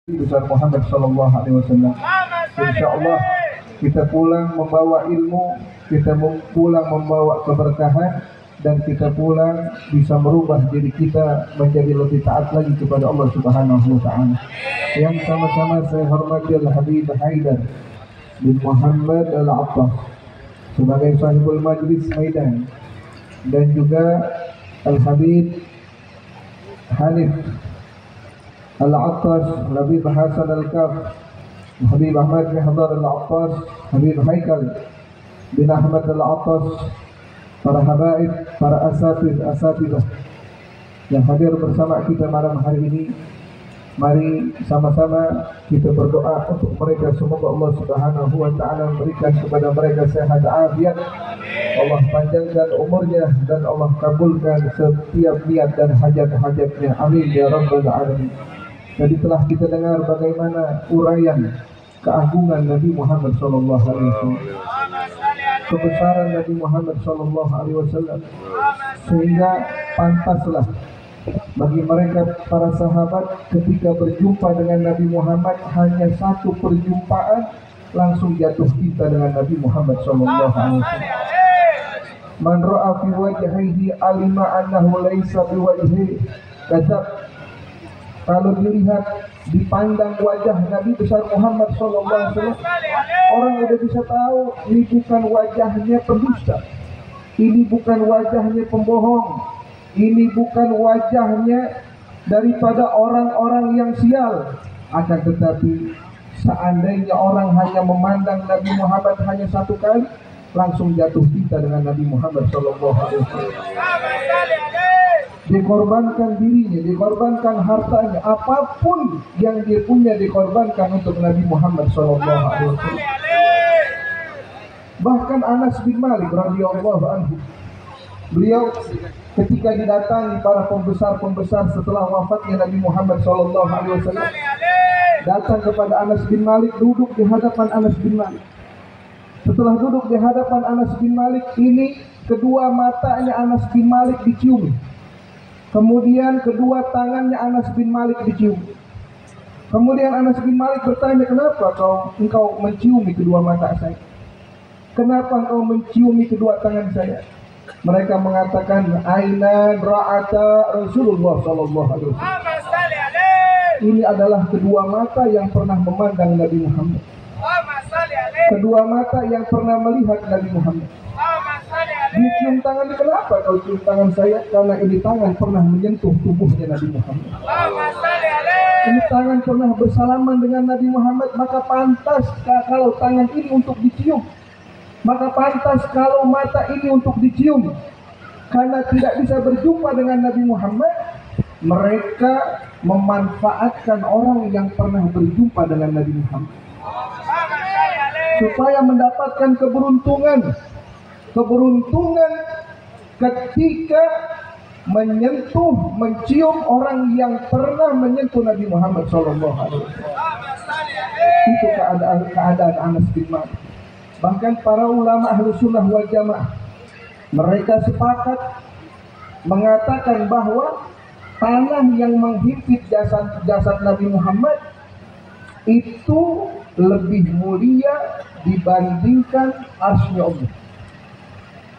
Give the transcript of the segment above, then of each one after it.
besar Muhammad Sallallahu Alaihi Wasallam. Insya Allah kita pulang membawa ilmu, kita pulang membawa keberkahan, dan kita pulang bisa merubah diri kita menjadi lebih taat lagi kepada Allah Subhanahu Wa Taala. Yang sama-sama saya hormati Al-Habib Haidar bin Muhammad Al-Attas sebagai sahibul majlis Maidan, dan juga Al-Habib Hanif Al-Attas, Habib Hasan Al-Kaf, Habib Ahmad Mihdar Al-Attas, Habib Haikal bin Ahmad Al-Attas, para habaib, para asatidah yang hadir bersama kita malam hari ini. Mari sama-sama kita berdoa untuk mereka. Semoga Allah Subhanahu Wa Taala memberikan kepada mereka sehat afiat, Allah panjangkan umurnya, dan Allah kabulkan setiap niat dan hajat-hajatnya. Amin ya rabbal alamin. Jadi telah kita dengar bagaimana uraian keagungan Nabi Muhammad Sallallahu Alaihi Wasallam, kebesaran Nabi Muhammad Sallallahu Alaihi Wasallam, sehingga pantaslah bagi mereka para sahabat ketika berjumpa dengan Nabi Muhammad, hanya satu perjumpaan langsung jatuh cinta dengan Nabi Muhammad Sallallahu Alaihi Wasallam. Man ra'a fi wajhihi alima annahu laisa bi wajhihi kadzab. Kalau dilihat, dipandang wajah Nabi besar Muhammad SAW, orang udah bisa tahu ini bukan wajahnya pendusta, ini bukan wajahnya pembohong, ini bukan wajahnya daripada orang-orang yang sial. Akan tetapi seandainya orang hanya memandang Nabi Muhammad hanya satu kali, langsung jatuh cinta dengan Nabi Muhammad SAW. Dikorbankan dirinya, dikorbankan hartanya, apapun yang dia punya dikorbankan untuk Nabi Muhammad SAW. Bahkan Anas bin Malik radhiyallahu anhu, beliau ketika didatangi para pembesar-pembesar setelah wafatnya Nabi Muhammad SAW, datang kepada Anas bin Malik, duduk di hadapan Anas bin Malik. Setelah duduk di hadapan Anas bin Malik ini, kedua matanya Anas bin Malik dicium. Kemudian kedua tangannya Anas bin Malik dicium. Kemudian Anas bin Malik bertanya, kenapa engkau menciumi kedua mata saya? Kenapa engkau menciumi kedua tangan saya? Mereka mengatakan, aina ra'ata Rasulullah sallallahu alaihi wasallam. Ini adalah kedua mata yang pernah memandang Nabi Muhammad. Kedua mata yang pernah melihat Nabi Muhammad. Dicium tangan, kenapa kau cium tangan saya? Karena ini tangan pernah menyentuh tubuhnya Nabi Muhammad. Ini tangan pernah bersalaman dengan Nabi Muhammad, maka pantas kalau tangan ini untuk dicium. Maka pantas kalau mata ini untuk dicium. Karena tidak bisa berjumpa dengan Nabi Muhammad, mereka memanfaatkan orang yang pernah berjumpa dengan Nabi Muhammad supaya mendapatkan keberuntungan ketika menyentuh, mencium orang yang pernah menyentuh Nabi Muhammad SAW. Itu keadaan Anas bin Malik. Bahkan para ulama Ahlus Sunnah wal Jamaah, mereka sepakat mengatakan bahwa tanah yang menghimpit jasad Nabi Muhammad itu lebih mulia dibandingkan arsy Allah.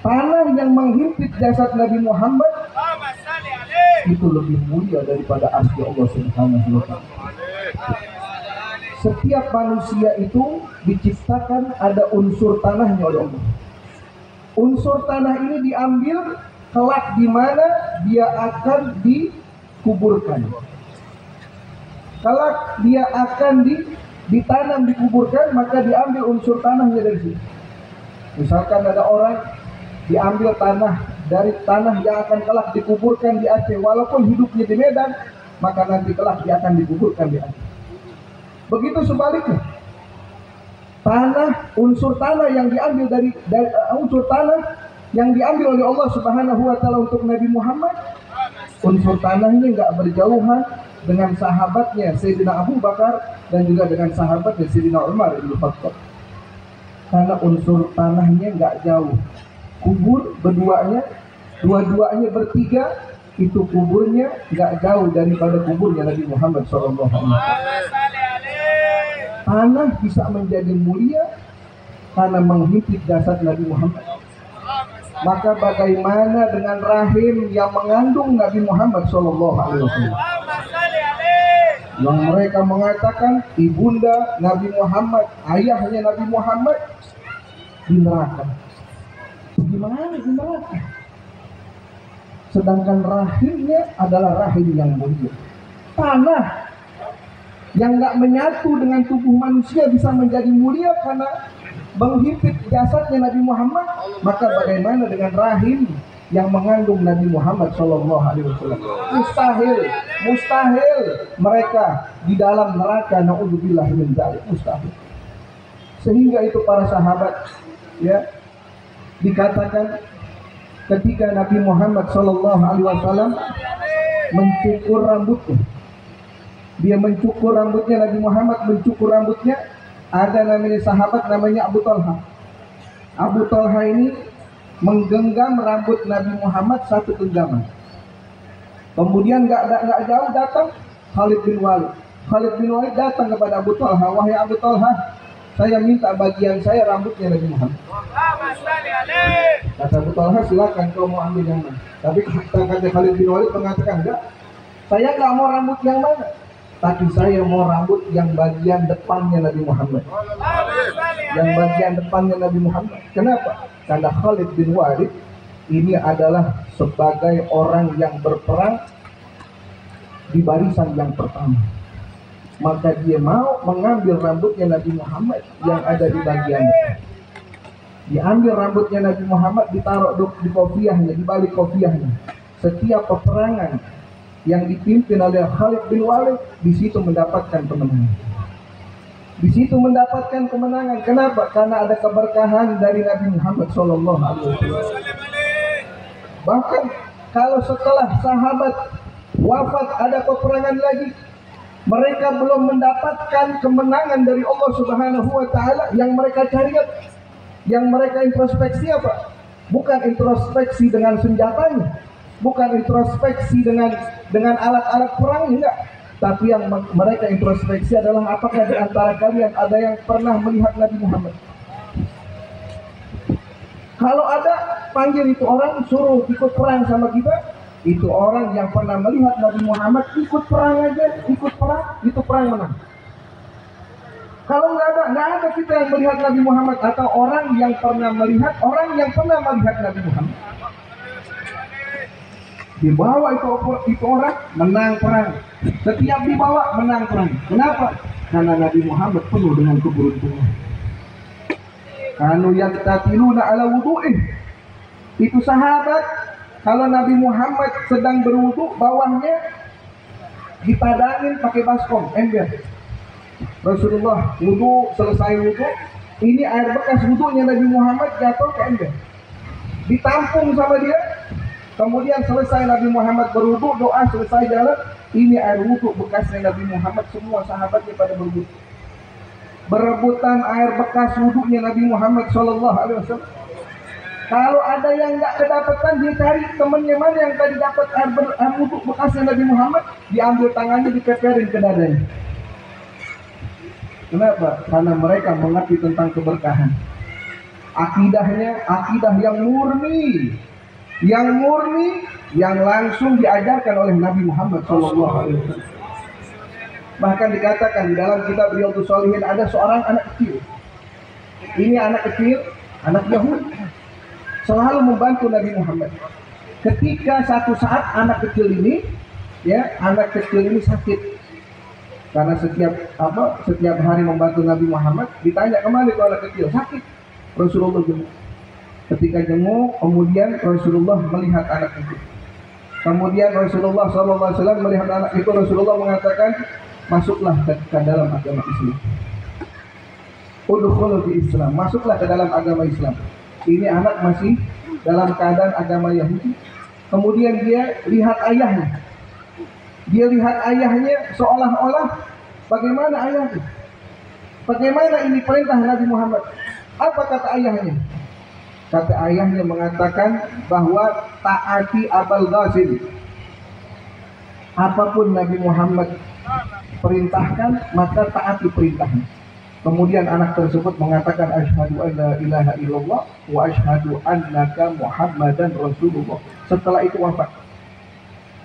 Tanah yang menghimpit jasad Nabi Muhammad itu lebih mulia daripada arsy Allah Subhanahu wa Ta'ala. Setiap manusia itu diciptakan ada unsur tanahnya oleh Allah. Unsur tanah ini diambil kelak di mana dia akan dikuburkan. Kelak dia akan ditanam, dikuburkan, maka diambil unsur tanahnya dari situ. Misalkan ada orang diambil tanah dari tanah yang akan kelak dikuburkan di Aceh, walaupun hidupnya di Medan, maka nanti kelak dia akan dikuburkan di Aceh. Begitu sebaliknya, unsur tanah yang diambil dari unsur tanah yang diambil oleh Allah Subhanahu wa Ta'ala untuk Nabi Muhammad, unsur tanahnya nggak berjauhan dengan sahabatnya Sayyidina Abu Bakar dan juga dengan sahabatnya Sayyidina Umar bin Khattab. Karena unsur tanahnya nggak jauh. Kubur dua-duanya bertiga, itu kuburnya nggak jauh daripada kuburnya Nabi Muhammad SAW. tanah bisa menjadi mulia karena menghimpit jasad Nabi Muhammad. Maka bagaimana dengan rahim yang mengandung Nabi Muhammad SAW, yang mereka mengatakan ibunda Nabi Muhammad, ayahnya Nabi Muhammad di neraka. Gimana di neraka? Sedangkan rahimnya adalah rahim yang mulia. Tanah yang nggak menyatu dengan tubuh manusia bisa menjadi mulia karena menghimpit jasadnya Nabi Muhammad. Maka bagaimana dengan rahim yang mengandung Nabi Muhammad SAW? Mustahil mereka di dalam neraka. Na'udzubillah min dzalik, mustahil. Sehingga itu para sahabat, ya, dikatakan ketika Nabi Muhammad SAW mencukur rambutnya, dia mencukur rambutnya, Nabi Muhammad mencukur rambutnya. Ada namanya sahabat namanya Abu Talha. Abu Talha ini menggenggam rambut Nabi Muhammad satu genggaman. Kemudian nggak jauh datang Khalid bin Walid. Khalid bin Walid datang kepada Abu Talha, wahai Abu Talha, saya minta bagian saya rambutnya Nabi Muhammad. Kata Abu Talha, silakan kalau mau ambil yang mana. Tapi kata Khalid bin Walid mengatakan, enggak, saya nggak mau rambut yang mana, tapi saya mau rambut yang bagian depannya Nabi Muhammad. Yang bagian depannya Nabi Muhammad. Kenapa? Karena Khalid bin Walid ini adalah sebagai orang yang berperang di barisan yang pertama. Maka dia mau mengambil rambutnya Nabi Muhammad yang ada di bagian depan. Diambil rambutnya Nabi Muhammad, ditaruh di kopiahnya, di balik kopiahnya. Setiap peperangan yang dipimpin oleh Khalid bin Walid, di situ mendapatkan kemenangan. Di situ mendapatkan kemenangan. Kenapa? Karena ada keberkahan dari Nabi Muhammad SAW. Bahkan kalau setelah sahabat wafat ada peperangan lagi, mereka belum mendapatkan kemenangan dari Allah Subhanahu wa Ta'ala. Yang mereka cari, yang mereka introspeksi apa? Bukan introspeksi dengan senjatanya, bukan introspeksi dengan alat-alat perang, enggak. Tapi yang mereka introspeksi adalah apakah di antara kalian ada yang pernah melihat Nabi Muhammad? Kalau ada, panggil itu orang, suruh ikut perang sama kita. Itu orang yang pernah melihat Nabi Muhammad, ikut perang aja, ikut perang, itu perang menang. Kalau nggak ada kita yang melihat Nabi Muhammad, atau orang yang pernah melihat Nabi Muhammad. Dibawa itu orang menang perang. Setiap dibawa menang perang. Kenapa? Karena Nabi Muhammad penuh dengan keberuntungan. Kanu yaqtatiluna ala wudu'ih. Itu sahabat, kalau Nabi Muhammad sedang berwudu, bawahnya dipadangin pakai baskom, ember. Rasulullah wudu, selesai wudu, ini air bekas wudunya Nabi Muhammad jatuh ke ember, ditampung sama dia. Kemudian selesai Nabi Muhammad berwudu, doa selesai jalan, ini air wudu bekasnya Nabi Muhammad. Semua sahabatnya pada berwudu, berebutan air bekas wudunya Nabi Muhammad SAW. Kalau ada yang nggak kedapatan, dia cari temennya mana yang tadi dapat air wudu bekasnya Nabi Muhammad, diambil tangannya, dikeperin ke dadanya. Kenapa? Karena mereka mengerti tentang keberkahan. Akidahnya akidah yang murni, yang langsung diajarkan oleh Nabi Muhammad SAW. Bahkan dikatakan di dalam kitab Riyadhus Shalihin, ada seorang anak kecil. Ini anak kecil, anak Yahudi, selalu membantu Nabi Muhammad. Ketika satu saat anak kecil ini sakit. Karena setiap hari membantu Nabi Muhammad, ditanya kemana itu anak kecil, sakit. Rasulullah jenguk. Ketika jenguk, kemudian Rasulullah melihat anak itu. Kemudian Rasulullah SAW melihat anak itu, Rasulullah mengatakan, masuklah ke dalam agama Islam. Udkhulu fi Islam, masuklah ke dalam agama Islam. Ini anak masih dalam keadaan agama Yahudi. Kemudian dia lihat ayahnya. Dia lihat ayahnya seolah-olah, bagaimana ayahnya? Bagaimana ini perintah Nabi Muhammad? Apa kata ayahnya? Kata ayahnya mengatakan bahwa taati Abul Qasim. Apapun Nabi Muhammad perintahkan, maka taati perintahnya. Kemudian anak tersebut mengatakan asyhadu an la ilaha illallah wa asyhadu annaka Muhammadan Rasulullah. Setelah itu wafat.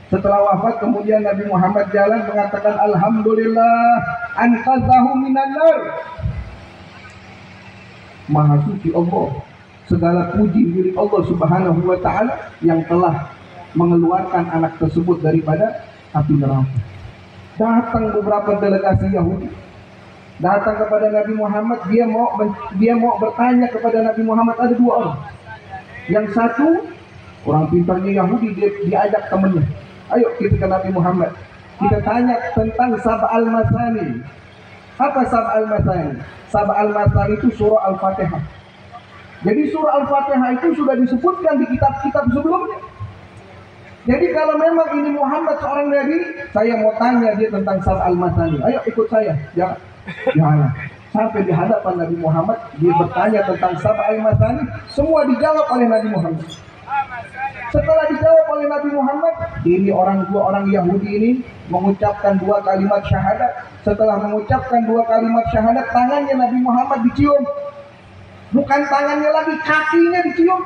Setelah wafat kemudian Nabi Muhammad jalan mengatakan alhamdulillah anqadzahu minan nar. Maha suci Allah, segala puji milik Allah Subhanahu wa taala yang telah mengeluarkan anak tersebut daripada api neraka. Datang beberapa delegasi Yahudi, datang kepada Nabi Muhammad, dia mau bertanya kepada Nabi Muhammad. Ada dua orang. Yang satu orang pintarnya Yahudi, dia diajak temannya, ayo kita ke Nabi Muhammad, kita tanya tentang Sab'al Masani. Apa Sab'al Masani? Sab'al Masani itu surah Al-Fatihah. Jadi surah Al-Fatihah itu sudah disebutkan di kitab-kitab sebelumnya. Jadi kalau memang ini Muhammad seorang Nabi, saya mau tanya dia tentang Sab'al Masani. Ayo ikut saya. Jangan. Sampai di hadapan Nabi Muhammad, dia bertanya tentang Sab'al Masani, semua dijawab oleh Nabi Muhammad. Setelah dijawab oleh Nabi Muhammad, ini dua orang Yahudi ini mengucapkan dua kalimat syahadat. Setelah mengucapkan dua kalimat syahadat, tangannya Nabi Muhammad dicium. Bukan tangannya lagi, kakinya dicium.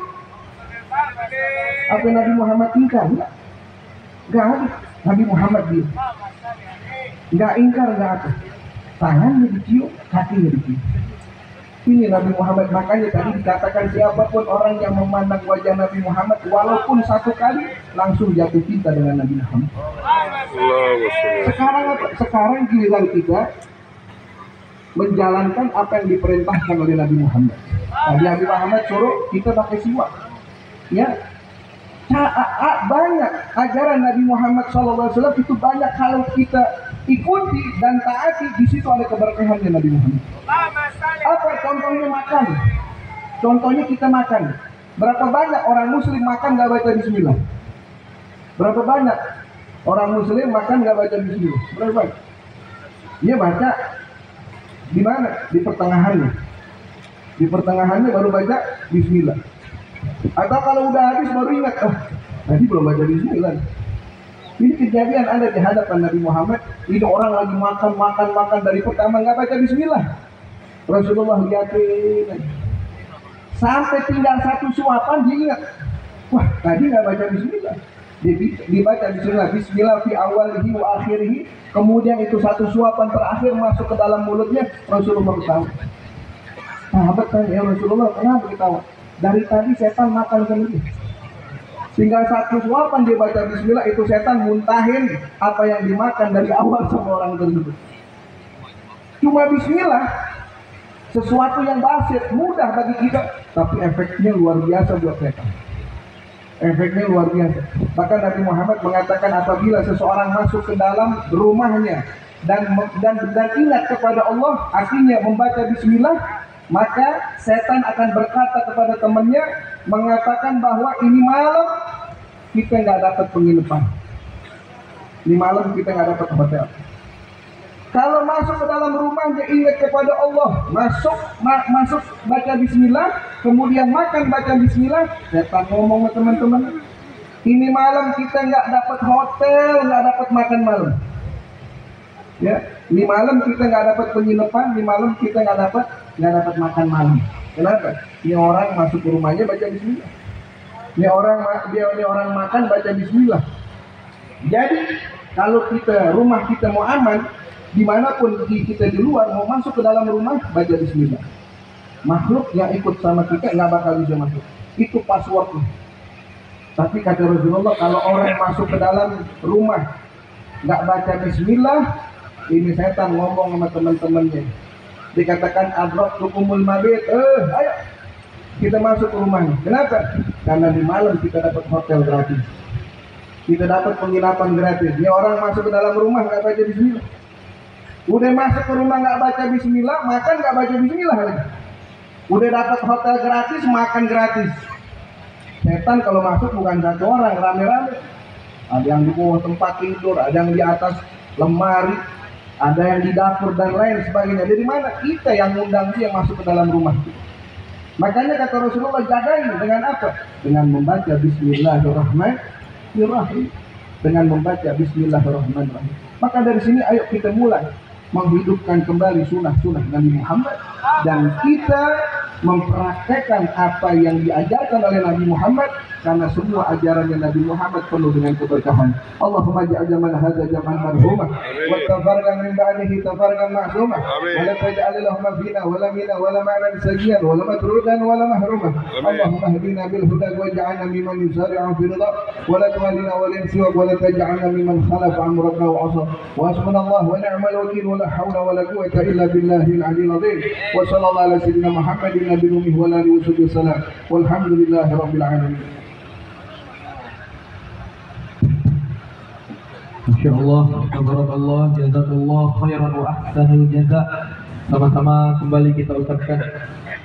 Apa Nabi Muhammad ingkar? Enggak ada. Nabi Muhammad dia enggak ingkar, enggak ada. Tangannya dicium, kakinya dicium. Ini Nabi Muhammad. Makanya tadi dikatakan siapapun orang yang memandang wajah Nabi Muhammad walaupun satu kali langsung jatuh cinta dengan Nabi Muhammad. Sekarang apa? Sekarang giliran kita menjalankan apa yang diperintahkan oleh Nabi Muhammad. Nabi Muhammad suruh kita pakai siwak. Ya, banyak ajaran Nabi Muhammad SAW itu banyak kalau kita ikuti dan taati, di situ ada keberkahannya Nabi Muhammad. Apa contohnya? Makan. Contohnya kita makan. Berapa banyak orang Muslim makan nggak baca Bismillah? Berapa banyak orang Muslim makan nggak baca Bismillah? Berapa banyak? Dia baca di mana? Di pertengahannya. Di pertengahannya baru baca Bismillah. Atau kalau udah habis baru ingat, oh tadi belum baca Bismillah. Ini kejadian ada di hadapan Nabi Muhammad. Ini orang lagi makan dari pertama nggak baca Bismillah. Rasulullah lihatin sampai tinggal satu suapan, dia ingat, wah tadi nggak baca Bismillah. Dibaca Bismillah, Bismillah fi awalihi wa akhirihi. Kemudian itu satu suapan terakhir masuk ke dalam mulutnya. Rasulullah ketawa. Sahabat tanya, ya Rasulullah kenapa ketawa? Dari tadi setan makan sendiri. Tinggal satu suapan dia baca Bismillah, itu setan muntahin apa yang dimakan dari awal sama orang tersebut. Cuma Bismillah sesuatu yang basit, mudah bagi kita, tapi efeknya luar biasa buat setan. Efeknya luar biasa. Bahkan Nabi Muhammad mengatakan apabila seseorang masuk ke dalam rumahnya dan ingat kepada Allah, artinya membaca Bismillah, maka setan akan berkata kepada temannya, mengatakan bahwa ini malam kita nggak dapat penginapan, ini malam kita nggak dapat hotel. Kalau masuk ke dalam rumahnya ingat kepada Allah, masuk baca Bismillah, kemudian makan baca Bismillah, setan ngomong ke teman-teman, ini malam kita nggak dapat hotel, nggak dapat makan malam. Ya, ini malam kita nggak dapat penginapan, ini malam kita nggak dapat makan malam. Kenapa? Ini orang masuk ke rumahnya baca Bismillah. Ini orang makan baca Bismillah. Jadi kalau rumah kita mau aman, dimanapun kita di luar mau masuk ke dalam rumah baca Bismillah. Makhluk yang ikut sama kita nggak bakal bisa masuk. Itu passwordnya. Tapi kata Rasulullah, kalau orang masuk ke dalam rumah nggak baca Bismillah, ini setan ngomong sama teman-temannya. Dikatakan adraktukumul mabit, ayo kita masuk ke rumahnya. Kenapa? Karena di malam kita dapat hotel gratis, kita dapat penginapan gratis. Ini orang masuk ke dalam rumah nggak baca Bismillah. Udah masuk ke rumah nggak baca Bismillah, makan nggak baca Bismillah lagi. Udah dapat hotel gratis, makan gratis. Setan kalau masuk bukan satu orang, rame-rame. Ada yang di bawah tempat tidur, ada yang di atas lemari, ada yang di dapur dan lain sebagainya. Dari mana? Kita yang ngundang dia masuk ke dalam rumah. Makanya kata Rasulullah, jagain dengan apa? Dengan membaca Bismillahirrahmanirrahim. Dengan membaca Bismillahirrahmanirrahim. Maka dari sini ayo kita mulai. menghidupkan kembali sunnah-sunnah Nabi Muhammad, dan kita mempraktekkan apa yang diajarkan oleh Nabi Muhammad, karena semua ajarannya Nabi Muhammad penuh dengan keberkahan. Allahumma ja'al jaman hadza jam'an marhumah wa tafarraqan min ba'dihi tafarraqan ma'sumah wa la taj'al lahum fina wa la mina wa la ma'nan sayyi'an wa la matrudan wa la mahrumah. Allahumma hdina bil huda waj'alna mimman yusari'u fi ridha wa la tuwallina wa la siwa wa la taj'alna mimman khalafa amraka wa 'asa. Wa hasbunallahu wa ni'mal wakeel wa la hawla wa la quwwata illa billahil 'aliyyil 'azim. Wa sallallahu ala sayyidina Muhammadin nabiyil ummi wa ala alihi wasallam. Walhamdulillahi rabbil alamin. Insyaallah, tabarakallah, jazakallah khairan wa ahsanul jazaa. Sama-sama kembali kita ucapkan